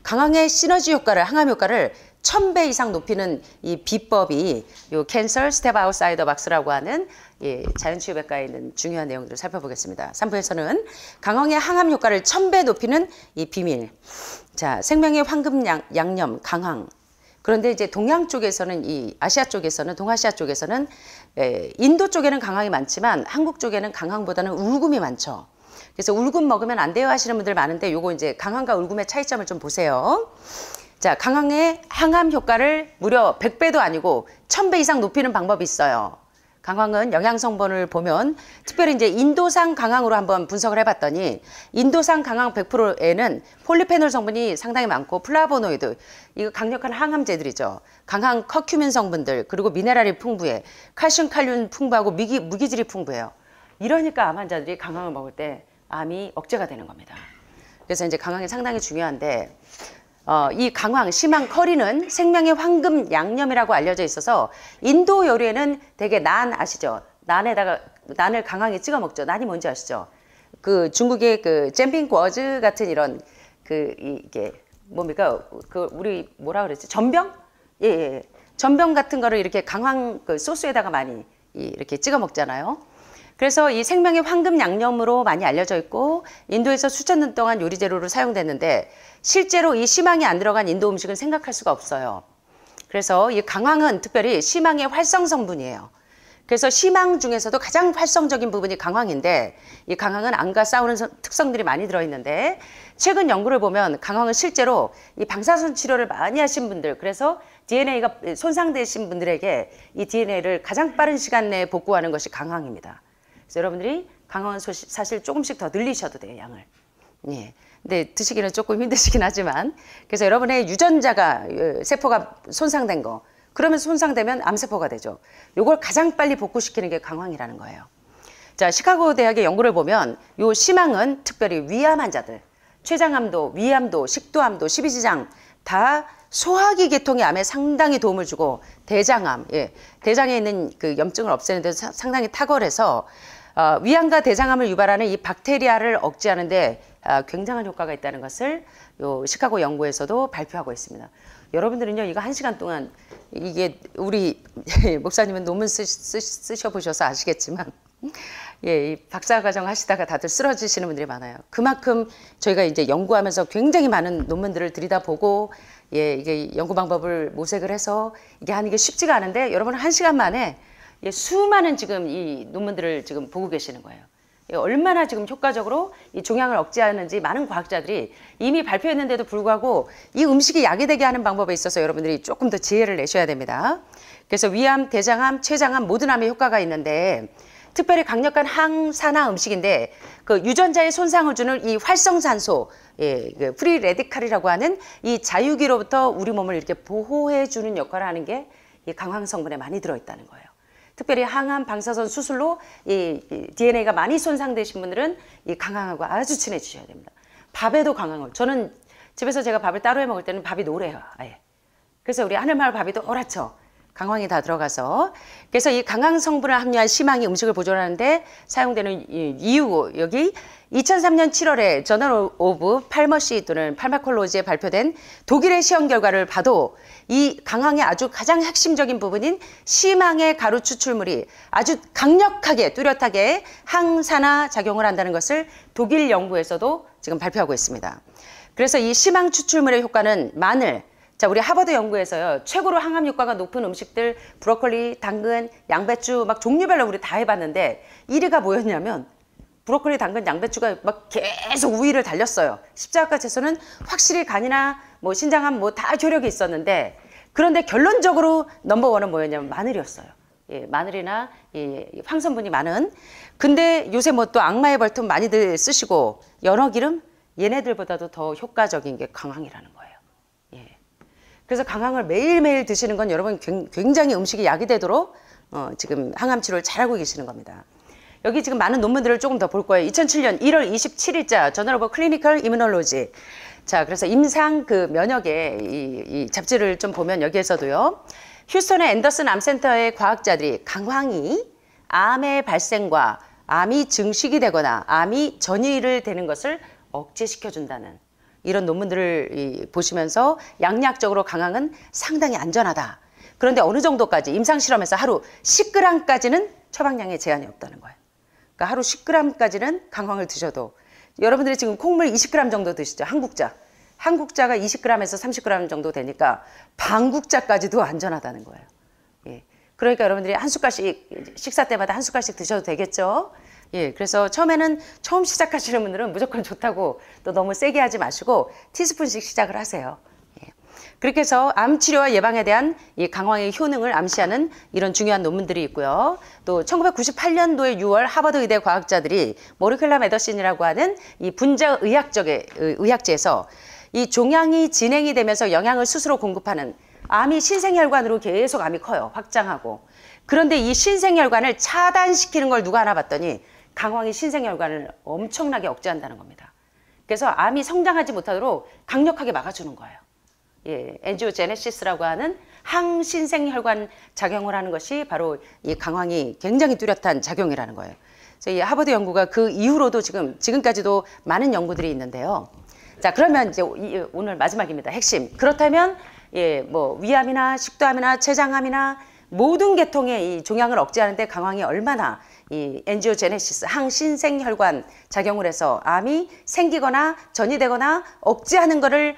강황의 시너지 효과를, 항암 효과를 1000배 이상 높이는 이 비법이 요 Cancer Step Outside the Box라고 하는 자연치유백과에 있는 중요한 내용들을 살펴보겠습니다. 3부에서는 강황의 항암 효과를 1000배 높이는 이 비밀. 자, 생명의 황금 양념 강황. 그런데 이제 동양 쪽에서는, 이 아시아 쪽에서는, 동아시아 쪽에서는 인도 쪽에는 강황이 많지만 한국 쪽에는 강황보다는 울금이 많죠. 그래서 울금 먹으면 안 돼요 하시는 분들 많은데, 요거 이제 강황과 울금의 차이점을 좀 보세요. 자, 강황의 항암 효과를 무려 100배도 아니고 1000배 이상 높이는 방법이 있어요. 강황은 영양성분을 보면 특별히 이제 인도산 강황으로 한번 분석을 해봤더니, 인도산 강황 100%에는 폴리페놀 성분이 상당히 많고 플라보노이드, 이거 강력한 항암제들이죠. 강황 커큐민 성분들, 그리고 미네랄이 풍부해. 칼슘, 칼륨 풍부하고 무기질이 풍부해요. 이러니까 암 환자들이 강황을 먹을 때 암이 억제가 되는 겁니다. 그래서 이제 강황이 상당히 중요한데, 이 강황, 심한 커리는 생명의 황금 양념이라고 알려져 있어서 인도 요리에는 되게 난 아시죠? 난에다가, 난을 강황에 찍어 먹죠. 난이 뭔지 아시죠? 그 중국의 그 잼핑 궈즈 같은 이런 이게 뭡니까? 우리 뭐라 그랬지? 전병? 예. 전병 같은 거를 이렇게 강황 그 소스에다가 많이 이렇게 찍어 먹잖아요. 그래서 이 생명의 황금 양념으로 많이 알려져 있고, 인도에서 수천 년 동안 요리 재료로 사용됐는데, 실제로 이 시망이 안 들어간 인도 음식은 생각할 수가 없어요. 그래서 이 강황은 특별히 시망의 활성 성분이에요. 그래서 시망 중에서도 가장 활성적인 부분이 강황인데, 이 강황은 암과 싸우는 특성들이 많이 들어있는데, 최근 연구를 보면 강황은 실제로 이 방사선 치료를 많이 하신 분들, 그래서 DNA가 손상되신 분들에게 이 DNA를 가장 빠른 시간 내에 복구하는 것이 강황입니다. 그래서 여러분들이 강황은 사실 조금씩 더 늘리셔도 돼요, 양을. 예. 근데 드시기는 조금 힘드시긴 하지만, 그래서 여러분의 유전자가, 세포가 손상된 거, 그러면 손상되면 암세포가 되죠. 요걸 가장 빨리 복구시키는 게 강황이라는 거예요. 자, 시카고 대학의 연구를 보면 요 시망은 특별히 위암 환자들, 췌장암도, 위암도, 식도암도, 십이지장 다 소화기 계통의 암에 상당히 도움을 주고, 대장암, 대장에 있는 그 염증을 없애는 데 상당히 탁월해서 위암과 대장암을 유발하는 이 박테리아를 억제하는데 굉장한 효과가 있다는 것을 요 시카고 연구에서도 발표하고 있습니다. 여러분들은요, 이거 1시간 동안, 이게 우리 목사님은 논문 쓰셔보셔서 아시겠지만, 이 박사과정 하시다가 다들 쓰러지시는 분들이 많아요. 그만큼 저희가 이제 연구하면서 굉장히 많은 논문들을 들여다보고, 이게 연구 방법을 모색을 해서 이게 하는 게 쉽지가 않은데, 여러분은 1시간 만에 수많은 지금 이 논문들을 지금 보고 계시는 거예요. 얼마나 지금 효과적으로 이 종양을 억제하는지 많은 과학자들이 이미 발표했는데도 불구하고 이 음식이 약이 되게 하는 방법에 있어서 여러분들이 조금 더 지혜를 내셔야 됩니다. 그래서 위암, 대장암, 췌장암 모든 암에 효과가 있는데, 특별히 강력한 항산화 음식인데, 그 유전자에 손상을 주는 이 활성산소, 그 프리 레디칼이라고 하는 이 자유기로부터 우리 몸을 이렇게 보호해 주는 역할을 하는 게 이 강황 성분에 많이 들어있다는 거예요. 특별히 항암 방사선 수술로 이 DNA가 많이 손상되신 분들은 이 강황하고 아주 친해지셔야 됩니다. 밥에도 강황을, 저는 집에서 제가 밥을 따로 해 먹을 때는 밥이 노래요, 아예. 그래서 우리 하늘마을 밥이 노랗죠. 강황이 다 들어가서. 그래서 이 강황 성분을 함유한 시망이 음식을 보존하는데 사용되는 이유, 여기 2003년 7월에 저널 오브 팔머시 또는 팔마콜로지에 발표된 독일의 시험 결과를 봐도 이 강황의 아주 가장 핵심적인 부분인 시망의 가루 추출물이 아주 강력하게 뚜렷하게 항산화 작용을 한다는 것을 독일 연구에서도 지금 발표하고 있습니다. 그래서 이 시망 추출물의 효과는 마늘, 자, 우리 하버드 연구에서요, 최고로 항암 효과가 높은 음식들, 브로콜리, 당근, 양배추, 막 종류별로 우리 다 해봤는데 1위가 뭐였냐면 브로콜리, 당근, 양배추가 막 계속 우위를 달렸어요. 십자가까지에서는 확실히 간이나 뭐 신장암 뭐 다 효력이 있었는데, 그런데 결론적으로 넘버원은 뭐였냐면 마늘이었어요. 마늘이나 황성분이 많은. 근데 요새 뭐 또 악마의 벌통 많이들 쓰시고 연어기름, 얘네들보다도 더 효과적인 게 강황이라는 거예요. 그래서 강황을 매일매일 드시는 건 여러분 굉장히 음식이 약이 되도록 지금 항암 치료를 잘하고 계시는 겁니다. 여기 지금 많은 논문들을 조금 더 볼 거예요. 2007년 1월 27일자 저널 오브 클리니컬 이뮤놀로지. 자, 그래서 임상 그 면역의 이 잡지를 좀 보면 여기에서도요, 휴스턴의 앤더슨 암센터의 과학자들이 강황이 암의 발생과 암이 증식이 되거나 암이 전이를 되는 것을 억제시켜준다는, 이런 논문들을 보시면서 양리학적으로 강황은 상당히 안전하다. 그런데 어느 정도까지 임상실험에서 하루 10g까지는 처방량에 제한이 없다는 거예요. 그러니까 하루 10g까지는 강황을 드셔도 여러분들이 지금 콩물 20g 정도 드시죠. 한국자가 20g에서 30g 정도 되니까 반국자까지도 안전하다는 거예요. 예. 그러니까 여러분들이 한 숟갈씩 식사 때마다 한 숟갈씩 드셔도 되겠죠. 예, 그래서 처음 시작하시는 분들은 무조건 좋다고 또 너무 세게 하지 마시고 티스푼씩 시작을 하세요. 예. 그렇게 해서 암 치료와 예방에 대한 이 강황의 효능을 암시하는 이런 중요한 논문들이 있고요. 또 1998년도에 6월 하버드 의대 과학자들이 모리큘러 메디신이라고 하는 이 분자 의학제에서 이 종양이 진행이 되면서 영양을 스스로 공급하는 암이 신생혈관으로 계속 암이 커요. 확장하고. 그런데 이 신생혈관을 차단시키는 걸 누가 알아봤더니 강황이 신생혈관을 엄청나게 억제한다는 겁니다. 그래서 암이 성장하지 못하도록 강력하게 막아주는 거예요. 예, 엔지오제네시스라고 하는 항신생혈관 작용을 하는 것이 바로 이 강황이 굉장히 뚜렷한 작용이라는 거예요. 그래서 이 하버드 연구가 그 이후로도 지금까지도 많은 연구들이 있는데요. 자, 그러면 이제 오늘 마지막입니다. 핵심. 그렇다면 예, 뭐 위암이나 식도암이나 췌장암이나 모든 계통의 이 종양을 억제하는데 강황이 얼마나 이 엔지오제네시스 항신생혈관 작용을 해서 암이 생기거나 전이되거나 억제하는 것을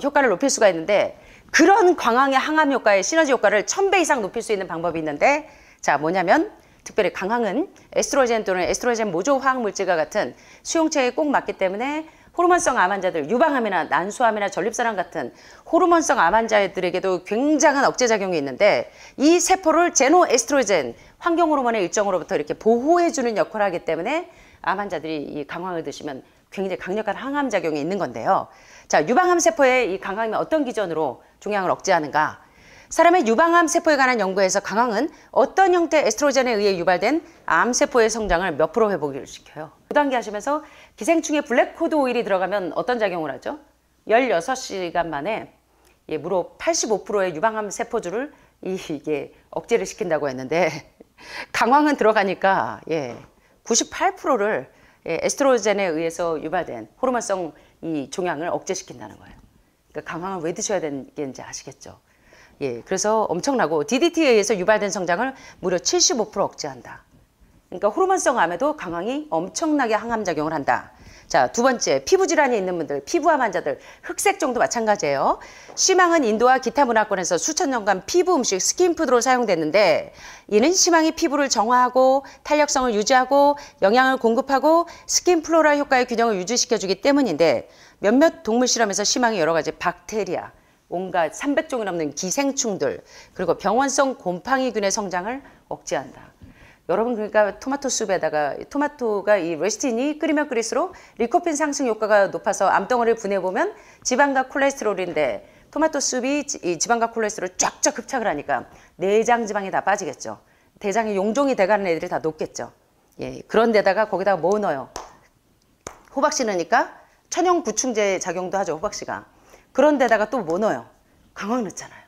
효과를 높일 수가 있는데 그런 강황의 항암 효과의 시너지 효과를 1000배 이상 높일 수 있는 방법이 있는데 자 뭐냐면 특별히 강황은 에스트로겐 또는 에스트로겐 모조 화학 물질과 같은 수용체에 꼭 맞기 때문에 호르몬성 암 환자들, 유방암이나 난소암이나 전립선암 같은 호르몬성 암 환자들에게도 굉장한 억제작용이 있는데 이 세포를 제노에스트로겐, 환경호르몬의 일정으로부터 이렇게 보호해주는 역할을 하기 때문에 암 환자들이 이 강황을 드시면 굉장히 강력한 항암작용이 있는 건데요. 자, 유방암 세포의 이 강황이 어떤 기전으로 종양을 억제하는가? 사람의 유방암 세포에 관한 연구에서 강황은 어떤 형태의 에스트로겐에 의해 유발된 암세포의 성장을 몇 프로 회복을 시켜요. 5단계 하시면서 기생충에 블랙코드 오일이 들어가면 어떤 작용을 하죠? 16시간 만에 무려 85%의 유방암 세포들을 이게 억제를 시킨다고 했는데 강황은 들어가니까 98%를 에스트로겐에 의해서 유발된 호르몬성 이 종양을 억제시킨다는 거예요. 그러니까 강황을 왜 드셔야 되는지 아시겠죠? 예, 그래서 엄청나고 DDT에 의해서 유발된 성장을 무려 75% 억제한다. 그러니까 호르몬성 암에도 강황이 엄청나게 항암작용을 한다. 자, 두 번째, 피부질환이 있는 분들, 피부암 환자들, 흑색종도 마찬가지예요. 시망은 인도와 기타 문화권에서 수천 년간 피부 음식, 스킨푸드로 사용됐는데 이는 시망이 피부를 정화하고 탄력성을 유지하고 영양을 공급하고 스킨플로라 효과의 균형을 유지시켜주기 때문인데 몇몇 동물 실험에서 시망이 여러 가지 박테리아, 온갖 300종이 넘는 기생충들 그리고 병원성 곰팡이균의 성장을 억제한다. 여러분 그러니까 토마토 수프에다가 토마토가 이 레시틴이 끓이면 끓일수록 리코핀 상승 효과가 높아서 암덩어리를 분해보면 지방과 콜레스테롤인데 토마토 수프이 이 지방과 콜레스테롤을 쫙쫙 흡착을 하니까 내장 지방이 다 빠지겠죠. 대장에 용종이 돼가는 애들이 다 녹겠죠. 예, 그런데다가 거기다가 뭐 넣어요? 호박씨 넣으니까 천연 구충제 작용도 하죠. 호박씨가. 그런데다가 또 뭐 넣어요? 강황 넣잖아요.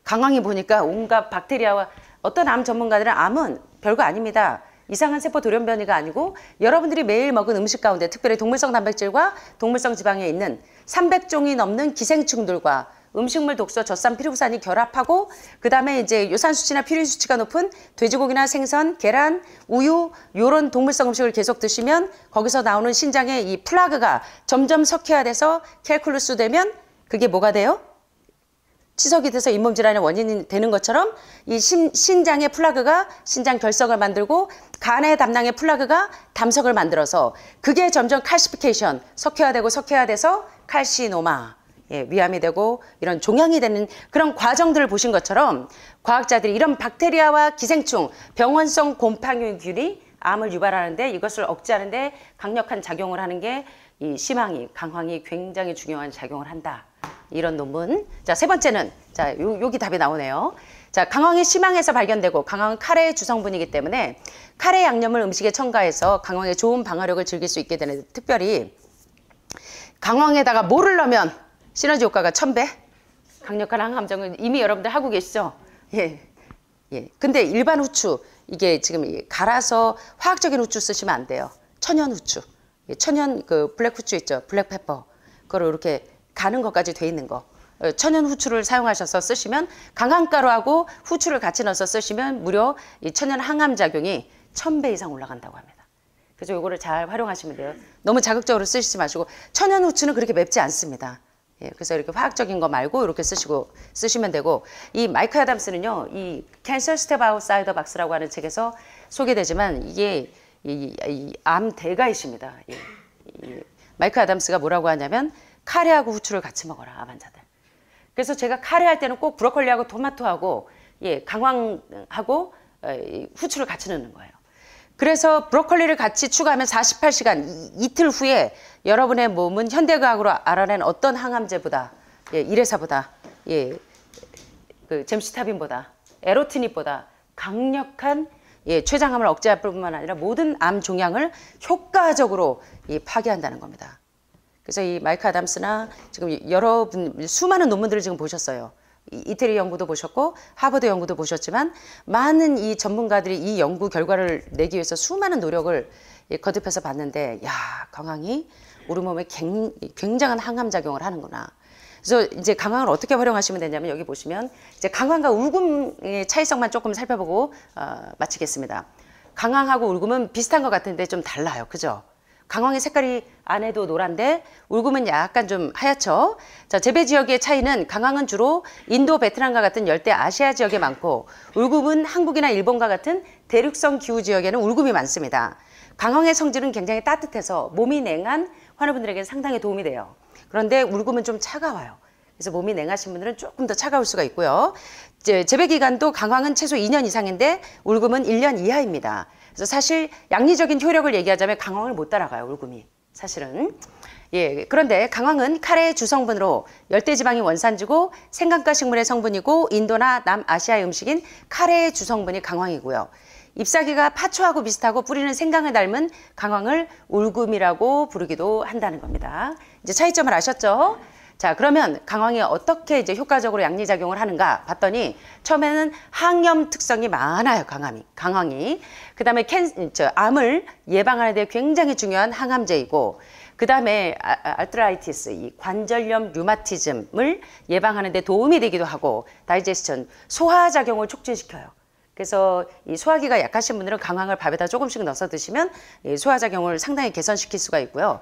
강황이 보니까 온갖 박테리아와 어떤 암 전문가들은 암은 별거 아닙니다. 이상한 세포 돌연변이가 아니고 여러분들이 매일 먹은 음식 가운데 특별히 동물성 단백질과 동물성 지방에 있는 300종이 넘는 기생충들과 음식물 독소, 젖산, 피루산이 결합하고 그 다음에 이제 요산 수치나 퓨린 수치가 높은 돼지고기나 생선, 계란, 우유 이런 동물성 음식을 계속 드시면 거기서 나오는 신장의 이 플라그가 점점 석회화돼서 캘큘루스 되면 그게 뭐가 돼요? 치석이 돼서 잇몸 질환의 원인이 되는 것처럼 이 신장의 플라그가 신장 결석을 만들고 간의 담낭의 플라그가 담석을 만들어서 그게 점점 칼시피케이션, 석회화돼서 칼시노마, 위암이 되고 이런 종양이 되는 그런 과정들을 보신 것처럼 과학자들이 이런 박테리아와 기생충, 병원성 곰팡이균이 암을 유발하는데 이것을 억제하는데 강력한 작용을 하는 게 이 시망이, 강황이 굉장히 중요한 작용을 한다. 이런 논문. 자, 세 번째는 자, 여기 답이 나오네요. 자, 강황이 시망에서 발견되고 강황은 카레의 주성분이기 때문에 카레 양념을 음식에 첨가해서 강황의 좋은 방어력을 즐길 수 있게 되는 특별히 강황에다가 뭐를 넣으면 시너지 효과가 1000배? 강력한 항암작용을 이미 여러분들 하고 계시죠? 예. 근데 일반 후추 이게 지금 갈아서 화학적인 후추 쓰시면 안 돼요. 천연 후추. 천연 그 블랙 후추 있죠. 블랙페퍼. 그걸 이렇게 가는 것까지 돼 있는 거. 천연 후추를 사용하셔서 쓰시면 강황가루하고 후추를 같이 넣어서 쓰시면 무려 이 천연 항암 작용이 1000배 이상 올라간다고 합니다. 그래서 요거를 잘 활용하시면 돼요. 너무 자극적으로 쓰시지 마시고 천연 후추는 그렇게 맵지 않습니다. 예, 그래서 이렇게 화학적인 거 말고 이렇게 쓰시면 되고 이 마이크 아담스는요, 이 Cancer Step Outside the Box라고 하는 책에서 소개되지만 이게 암 대가이십니다. 마이크 아담스가 뭐라고 하냐면 카레하고 후추를 같이 먹어라, 암 환자들. 그래서 제가 카레 할 때는 꼭 브로콜리하고 토마토하고 강황하고 후추를 같이 넣는 거예요. 그래서 브로콜리를 같이 추가하면 48시간 이틀 후에 여러분의 몸은 현대과학으로 알아낸 어떤 항암제보다 이래사보다 그 젬시타빈보다 에로티닙보다 강력한 췌장암을 억제할 뿐만 아니라 모든 암 종양을 효과적으로 파괴한다는 겁니다. 그래서 이 마이크 아담스나 지금 여러분 수많은 논문들을 지금 보셨어요. 이태리 연구도 보셨고 하버드 연구도 보셨지만 많은 이 전문가들이 이 연구 결과를 내기 위해서 수많은 노력을 거듭해서 봤는데, 야, 강황이 우리 몸에 굉장한 항암 작용을 하는구나. 그래서 이제 강황을 어떻게 활용하시면 되냐면 여기 보시면 이제 강황과 울금의 차이성만 조금 살펴보고 마치겠습니다. 강황하고 울금은 비슷한 것 같은데 좀 달라요. 그죠? 강황의 색깔이 안에도 노란데 울금은 약간 좀 하얗죠. 자, 재배 지역의 차이는 강황은 주로 인도, 베트남과 같은 열대 아시아 지역에 많고 울금은 한국이나 일본과 같은 대륙성 기후 지역에는 울금이 많습니다. 강황의 성질은 굉장히 따뜻해서 몸이 냉한 환우분들에게 상당히 도움이 돼요. 그런데 울금은 좀 차가워요. 그래서 몸이 냉하신 분들은 조금 더 차가울 수가 있고요. 재배 기간도 강황은 최소 2년 이상인데 울금은 1년 이하입니다. 그래서 사실 양리적인 효력을 얘기하자면 강황을 못 따라가요, 울금이. 사실은. 그런데 강황은 카레의 주성분으로 열대지방이 원산지고 생강가 식물의 성분이고 인도나 남아시아의 음식인 카레의 주성분이 강황이고요. 잎사귀가 파초하고 비슷하고 뿌리는 생강을 닮은 강황을 울금이라고 부르기도 한다는 겁니다. 이제 차이점을 아셨죠? 자, 그러면 강황이 어떻게 이제 효과적으로 양리작용을 하는가 봤더니 처음에는 항염 특성이 많아요, 강황이. 그 다음에 암을 예방하는 데 굉장히 중요한 항암제이고, 그 다음에 아르트라이티스, 이 관절염 류마티즘을 예방하는 데 도움이 되기도 하고, 다이제스천, 소화작용을 촉진시켜요. 그래서 이 소화기가 약하신 분들은 강황을 밥에다 조금씩 넣어서 드시면 소화작용을 상당히 개선시킬 수가 있고요.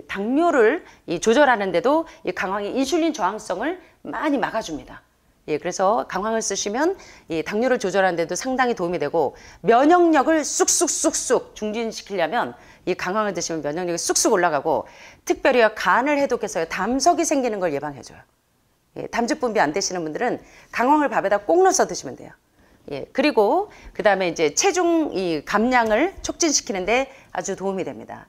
당뇨를 조절하는 데도 이 강황이 인슐린 저항성을 많이 막아줍니다. 그래서 강황을 쓰시면 이 당뇨를 조절하는 데도 상당히 도움이 되고, 면역력을 쑥쑥 중진시키려면 이 강황을 드시면 면역력이 쑥쑥 올라가고, 특별히 간을 해독해서 담석이 생기는 걸 예방해줘요. 담즙 분비 안 되시는 분들은 강황을 밥에다 꼭 넣어서 드시면 돼요. 그리고 그 다음에 이제 체중 감량을 촉진시키는데 아주 도움이 됩니다.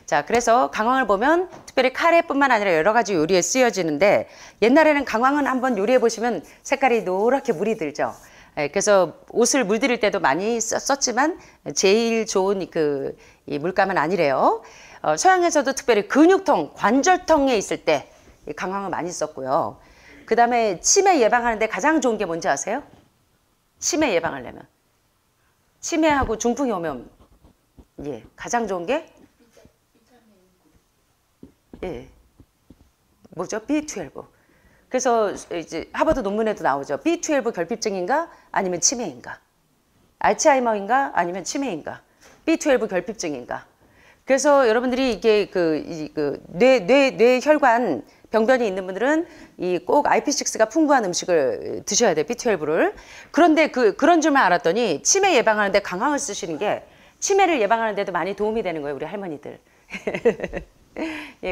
자, 그래서 강황을 보면 특별히 카레뿐만 아니라 여러 가지 요리에 쓰여지는데, 옛날에는 강황은 한번 요리해 보시면 색깔이 노랗게 물이 들죠. 그래서 옷을 물들일 때도 많이 썼지만 제일 좋은 이 물감은 아니래요. 서양에서도 특별히 근육통, 관절통에 있을 때 강황을 많이 썼고요. 그 다음에 치매 예방하는데 가장 좋은 게 뭔지 아세요? 치매 예방하려면, 치매하고 중풍이 오면 가장 좋은 게 뭐죠? B12. 그래서 이제 하버드 논문에도 나오죠. B12 결핍증인가 아니면 치매인가, 알츠하이머인가 아니면 치매인가, B12 결핍증인가. 그래서 여러분들이 이게 뇌혈관 병변이 있는 분들은 꼭 IP6가 풍부한 음식을 드셔야 돼요, B12를. 그런데 그런 줄만 알았더니 치매 예방하는데 강황을 쓰시는 게 치매를 예방하는 데도 많이 도움이 되는 거예요, 우리 할머니들.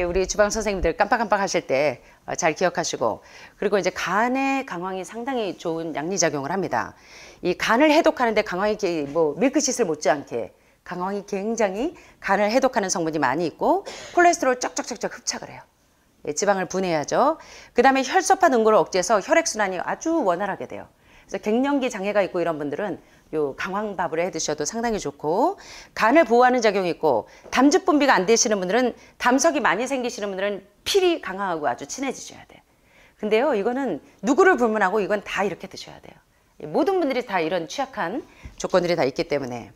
우리 주방 선생님들 깜빡깜빡 하실 때 잘 기억하시고, 그리고 이제 간에 강황이 상당히 좋은 양리작용을 합니다. 이 간을 해독하는데 강황이 밀크시슬 못지않게 강황이 굉장히 간을 해독하는 성분이 많이 있고, 콜레스테롤 쩍쩍쩍쩍 흡착을 해요. 지방을 분해하죠. 그 다음에 혈소판 응고를 억제해서 혈액순환이 아주 원활하게 돼요. 그래서 갱년기 장애가 있고 이런 분들은 요 강황밥을 해 드셔도 상당히 좋고, 간을 보호하는 작용이 있고, 담즙 분비가 안 되시는 분들은, 담석이 많이 생기시는 분들은 필히 강황하고 아주 친해지셔야 돼요. 근데요, 이거는 누구를 불문하고 이건 다 이렇게 드셔야 돼요. 모든 분들이 다 이런 취약한 조건들이 다 있기 때문에.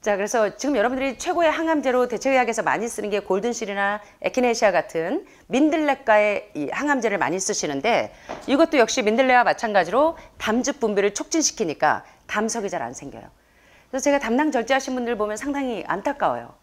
자, 그래서 지금 여러분들이 최고의 항암제로 대체의학에서 많이 쓰는 게 골든실이나 에키네시아 같은 민들레과의 이 항암제를 많이 쓰시는데, 이것도 역시 민들레와 마찬가지로 담즙 분비를 촉진시키니까 담석이 잘 안 생겨요. 그래서 제가 담낭 절제하신 분들 보면 상당히 안타까워요.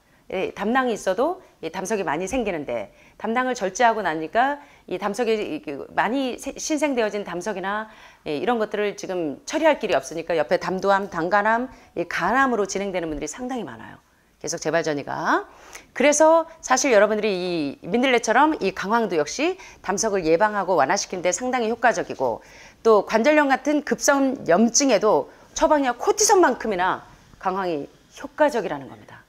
담낭이 있어도 이 담석이 많이 생기는데, 담낭을 절제하고 나니까 이 담석이 많이 신생되어진 담석이나 이런 것들을 지금 처리할 길이 없으니까 옆에 담도암, 당간암, 간암으로 진행되는 분들이 상당히 많아요. 계속 재발전이가. 그래서 사실 여러분들이 이 민들레처럼 이 강황도 역시 담석을 예방하고 완화시키는 데 상당히 효과적이고, 또 관절염 같은 급성 염증에도 처방약 코티선만큼이나 강황이 효과적이라는 겁니다.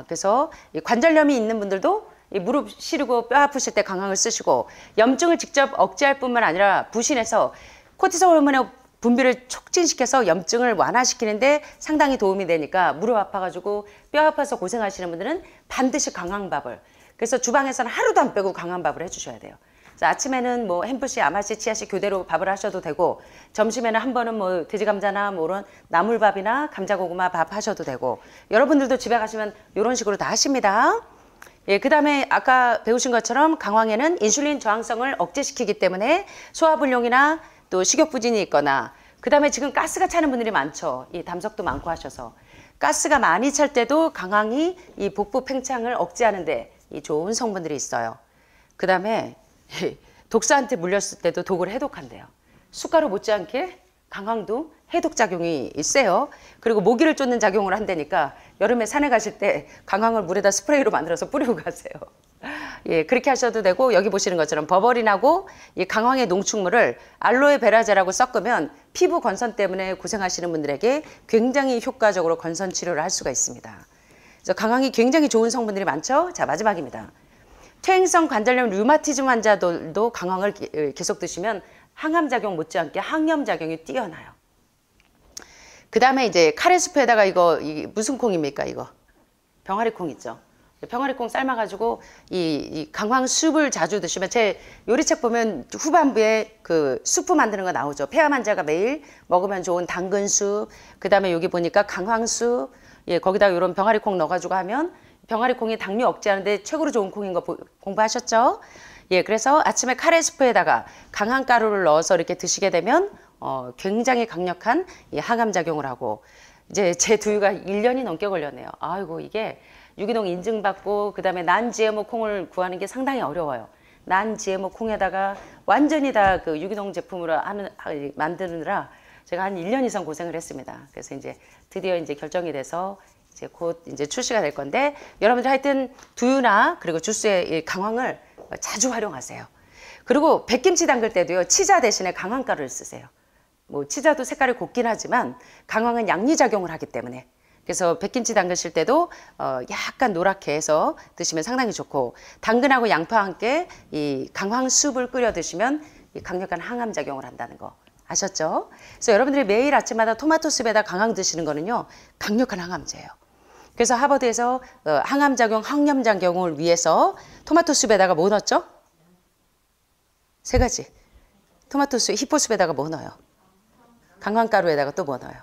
그래서 이 관절염이 있는 분들도 이 무릎 시리고 뼈 아프실 때 강황을 쓰시고, 염증을 직접 억제할 뿐만 아니라 부신해서 코티솔 호르몬의 분비를 촉진시켜서 염증을 완화시키는데 상당히 도움이 되니까, 무릎 아파가지고 뼈 아파서 고생하시는 분들은 반드시 강황밥을, 그래서 주방에서는 하루도 안 빼고 강황밥을 해주셔야 돼요. 아침에는 뭐 햄프시, 아마시, 치아시 교대로 밥을 하셔도 되고, 점심에는 한 번은 뭐 돼지감자나 뭐 이런 나물밥이나 감자고구마 밥 하셔도 되고, 여러분들도 집에 가시면 이런 식으로 다 하십니다. 예, 그 다음에 아까 배우신 것처럼 강황에는 인슐린 저항성을 억제시키기 때문에 소화불량이나 또 식욕부진이 있거나, 그 다음에 지금 가스가 차는 분들이 많죠. 이 담석도 많고 하셔서 가스가 많이 찰 때도 강황이 이 복부 팽창을 억제하는데 이 좋은 성분들이 있어요. 그 다음에 독사한테 물렸을 때도 독을 해독한대요. 숟가루 못지않게 강황도 해독작용이 세요. 그리고 모기를 쫓는 작용을 한다니까 여름에 산에 가실 때 강황을 물에다 스프레이로 만들어서 뿌리고 가세요. 예, 그렇게 하셔도 되고, 여기 보시는 것처럼 버버린하고 이 강황의 농축물을 알로에베라제라고 섞으면 피부 건선 때문에 고생하시는 분들에게 굉장히 효과적으로 건선 치료를 할 수가 있습니다. 그래서 강황이 굉장히 좋은 성분들이 많죠. 자, 마지막입니다. 퇴행성 관절염 류마티즘 환자들도 강황을 계속 드시면 항암작용 못지않게 항염작용이 뛰어나요. 그 다음에 이제 카레수프에다가 이거 무슨 콩입니까? 이거 병아리콩 있죠. 병아리콩 삶아가지고 이 강황숲을 자주 드시면, 제 요리책 보면 후반부에 그 수프 만드는 거 나오죠. 폐암 환자가 매일 먹으면 좋은 당근숲, 그 다음에 여기 보니까 강황숲, 예, 거기다 이런 병아리콩 넣어가지고 하면 병아리콩이 당뇨 억제하는데 최고로 좋은 콩인 거 공부하셨죠? 예, 그래서 아침에 카레수프에다가 강황가루를 넣어서 이렇게 드시게 되면 굉장히 강력한 이 항암작용을 하고, 이제 제 두유가 1년이 넘게 걸렸네요. 아이고, 이게 유기농 인증받고 그 다음에 난 GMO 콩을 구하는 게 상당히 어려워요. 난 GMO 콩에다가 완전히 다 그 유기농 제품으로 만드느라 제가 한 1년 이상 고생을 했습니다. 그래서 이제 드디어 이제 결정이 돼서 이제 곧 이제 출시가 될 건데, 여러분들 하여튼 두유나 그리고 주스에 강황을 자주 활용하세요. 그리고 백김치 담글 때도요, 치자 대신에 강황가루를 쓰세요. 뭐 치자도 색깔이 곱긴 하지만 강황은 양리작용을 하기 때문에, 그래서 백김치 담그실 때도 약간 노랗게 해서 드시면 상당히 좋고, 당근하고 양파와 함께 이 강황숲을 끓여 드시면 이 강력한 항암작용을 한다는 거 아셨죠? 그래서 여러분들이 매일 아침마다 토마토 숲에다 강황 드시는 거는요, 강력한 항암제예요. 그래서 하버드에서 항암작용, 항염작용을 위해서 토마토 숲에다가 뭐 넣었죠? 3가지. 토마토 숲, 히포숲에다가 뭐 넣어요? 강황가루에다가 또 뭐 넣어요?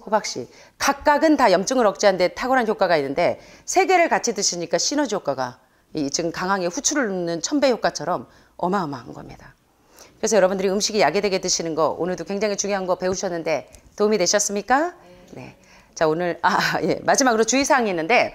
호박씨. 각각은 다 염증을 억제하는데 탁월한 효과가 있는데 3개를 같이 드시니까 시너지 효과가 지금 강황에 후추를 넣는 1000배 효과처럼 어마어마한 겁니다. 그래서 여러분들이 음식이 약이 되게 드시는 거 오늘도 굉장히 중요한 거 배우셨는데 도움이 되셨습니까? 네. 자, 오늘 예, 마지막으로 주의사항이 있는데,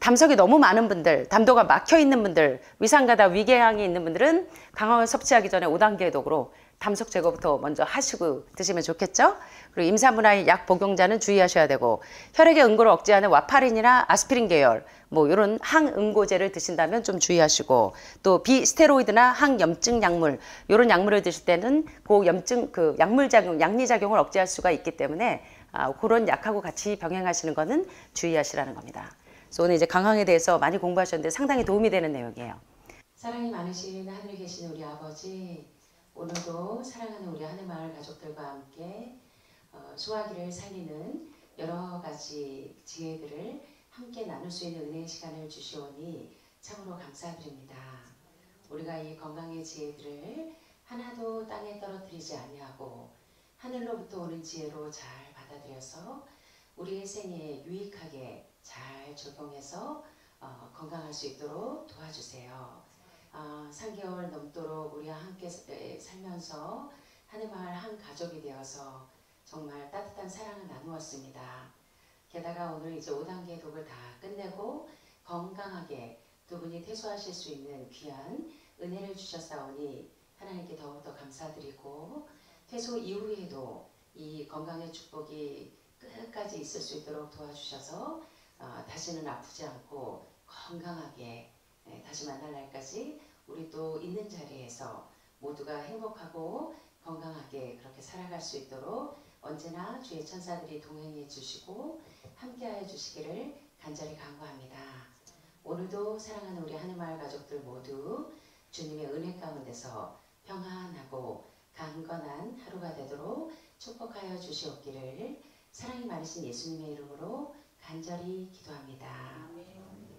담석이 너무 많은 분들, 담도가 막혀 있는 분들, 위산가다 위궤양이 있는 분들은 강황을 섭취하기 전에 5단계 해독으로 담석 제거부터 먼저 하시고 드시면 좋겠죠? 그리고 임산부나 약 복용자는 주의하셔야 되고, 혈액의 응고를 억제하는 와파린이나 아스피린 계열, 뭐 이런 항응고제를 드신다면 좀 주의하시고, 또 비스테로이드나 항염증 약물, 이런 약물을 드실 때는 고염증 그 약물 작용, 양리 작용을 억제할 수가 있기 때문에 그런 약하고 같이 병행하시는 거는 주의하시라는 겁니다. 그래서 오늘 이제 강황에 대해서 많이 공부하셨는데 상당히 도움이 되는 내용이에요. 사랑이 많으신 하늘에 계신 우리 아버지, 오늘도 사랑하는 우리 하늘마을 가족들과 함께 소화기를 살리는 여러 가지 지혜들을 함께 나눌 수 있는 은혜의 시간을 주시오니 참으로 감사드립니다. 우리가 이 건강의 지혜들을 하나도 땅에 떨어뜨리지 아니하고 하늘로부터 오는 지혜로 잘 받아들여서 우리의 생에 유익하게 잘 적용해서 건강할 수 있도록 도와주세요. 3개월 넘도록 우리와 함께 살면서 한해마을 한 가족이 되어서 정말 따뜻한 사랑을 나누었습니다. 게다가 오늘 이제 5단계 독을 다 끝내고 건강하게 두 분이 퇴소하실 수 있는 귀한 은혜를 주셨사오니 하나님께 더욱더 감사드리고 퇴소 이후에도 이 건강의 축복이 끝까지 있을 수 있도록 도와주셔서 다시는 아프지 않고 건강하게 다시 만날 날까지 우리 또 있는 자리에서 모두가 행복하고 건강하게 그렇게 살아갈 수 있도록 언제나 주의 천사들이 동행해 주시고 함께하여 주시기를 간절히 간구합니다. 오늘도 사랑하는 우리 한해마을 가족들 모두 주님의 은혜 가운데서 평안하고 강건한 하루가 되도록 축복하여 주시옵기를 사랑이 많으신 예수님의 이름으로 간절히 기도합니다. 아멘.